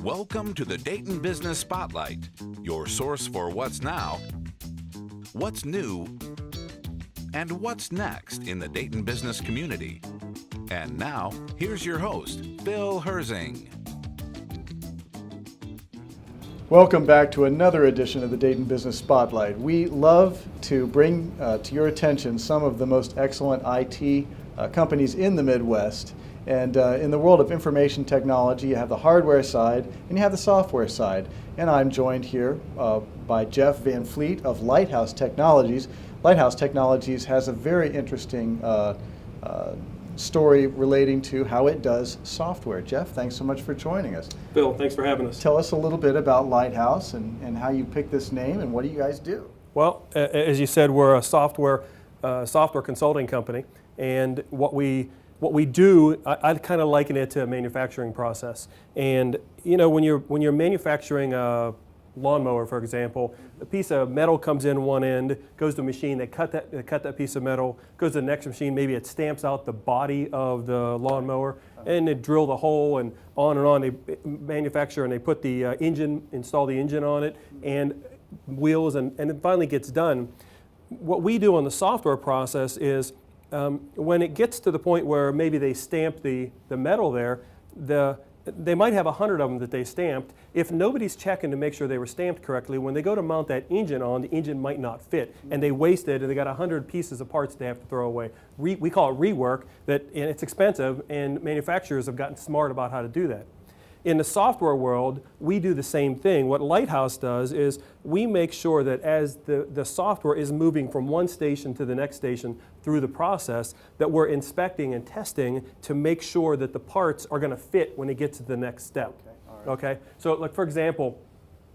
Welcome to the Dayton Business Spotlight, your source for what's now, what's new, and what's next in the Dayton business community. And now, here's your host, Phil Herzing. Welcome back to another edition of the Dayton Business Spotlight. We love to bring to your attention some of the most excellent IT companies in the Midwest. And in the world of information technology, you have the hardware side and you have the software side. And I'm joined here by Jeff Van Fleet of LighthouseTechnologies. LighthouseTechnologies has a very interesting story relating to how it does software. Jeff, thanks so much for joining us. Bill, thanks for having us. Tell us a little bit about Lighthouse and how you picked this name and what do you guys do? Well, as you said, we're a software consulting company, and what we do, I kind of liken it to a manufacturing process. And you know, when you're manufacturing a lawnmower, for example, a piece of metal comes in one end, goes to a machine, they cut that piece of metal, goes to the next machine, maybe it stamps out the body of the lawnmower, and they drill the hole, and on. They manufacture and they put the install the engine on it, and wheels, and it finally gets done. What we do on the software process is when it gets to the point where maybe they stamp the metal there, they might have 100 of them that they stamped. If nobody's checking to make sure they were stamped correctly, when they go to mount that engine on, the engine might not fit, and they wasted, and they got 100 pieces of parts they have to throw away. We call it rework, and it's expensive, and manufacturers have gotten smart about how to do that. In the software world, we do the same thing. What Lighthouse does is we make sure that as the software is moving from one station to the next station through the process, that we're inspecting and testing to make sure that the parts are going to fit when it gets to the next step. Okay, all right. Okay? So like, for example,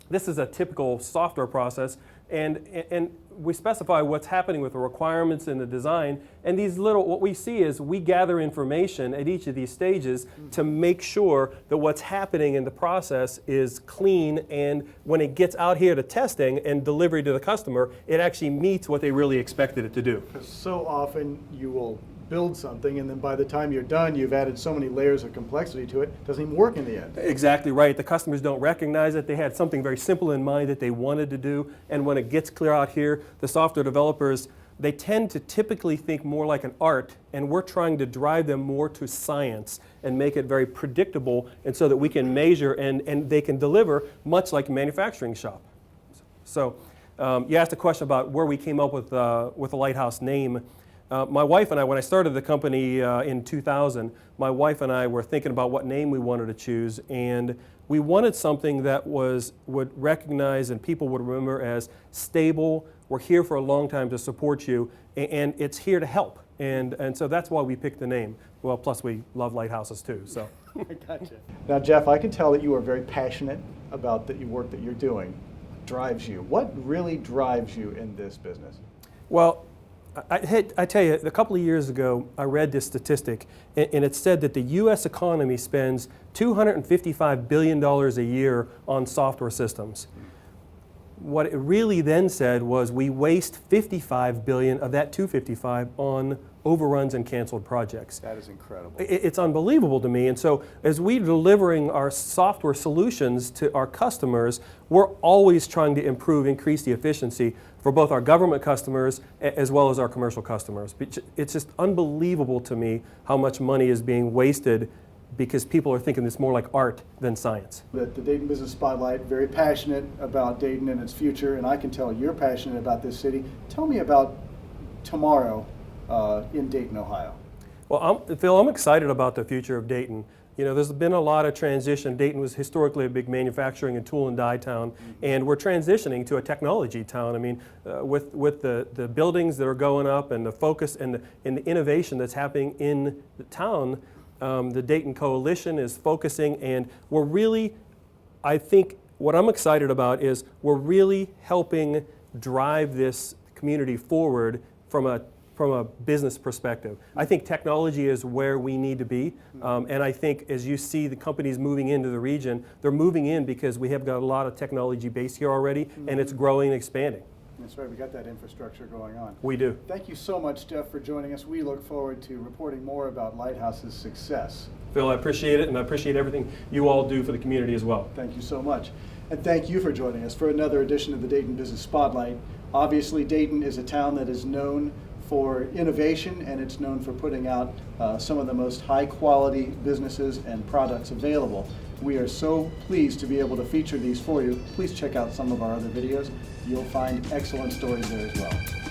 this is a typical software process, and we specify what's happening with the requirements in the design, and what we see is we gather information at each of these stages to make sure that what's happening in the process is clean, and when it gets out here to testing and delivery to the customer, it actually meets what they really expected it to do. So often you will build something, and then by the time you're done, you've added so many layers of complexity to it, it doesn't even work in the end. Exactly right. The customers don't recognize it. They had something very simple in mind that they wanted to do, and when it gets clear out here, the software developers, they tend to typically think more like an art, and we're trying to drive them more to science and make it very predictable, and so that we can measure and they can deliver much like a manufacturing shop. So you asked a question about where we came up with the Lighthouse name. My wife and I, when I started the company in 2000, my wife and I were thinking about what name we wanted to choose, and we wanted something that would recognize and people would remember as stable. We're here for a long time to support you, and it's here to help. And so that's why we picked the name. Well, plus we love lighthouses too. So. Gotcha. Now, Jeff, I can tell that you are very passionate about the work that you're doing. Drives you. What really drives you in this business? Well, I tell you, a couple of years ago, I read this statistic, and it said that the U.S. economy spends $255 billion a year on software systems. What it really then said was we waste $55 billion of that $255 on overruns and canceled projects. That is incredible. It's unbelievable to me. And so as we're delivering our software solutions to our customers, we're always trying to increase the efficiency for both our government customers as well as our commercial customers. It's just unbelievable to me how much money is being wasted because people are thinking it's more like art than science. The Dayton Business Spotlight, very passionate about Dayton and its future, and I can tell you're passionate about this city. Tell me about tomorrow in Dayton, Ohio. Well, Phil, I'm excited about the future of Dayton. You know, there's been a lot of transition. Dayton was historically a big manufacturing and tool and die town, and we're transitioning to a technology town. I mean, with the buildings that are going up and the focus and the innovation that's happening in the town, the Dayton Coalition is focusing, and we're really, I think, what I'm excited about is we're really helping drive this community forward from a business perspective. I think technology is where we need to be, and I think as you see the companies moving into the region, they're moving in because we have got a lot of technology base here already, and it's growing and expanding. That's right, we got that infrastructure going on. We do. Thank you so much, Jeff, for joining us. We look forward to reporting more about Lighthouse's success. Phil, I appreciate it, and I appreciate everything you all do for the community as well. Thank you so much. And thank you for joining us for another edition of the Dayton Business Spotlight. Obviously, Dayton is a town that is known for innovation, and it's known for putting out some of the most high-quality businesses and products available. We are so pleased to be able to feature these for you. Please check out some of our other videos. You'll find excellent stories there as well.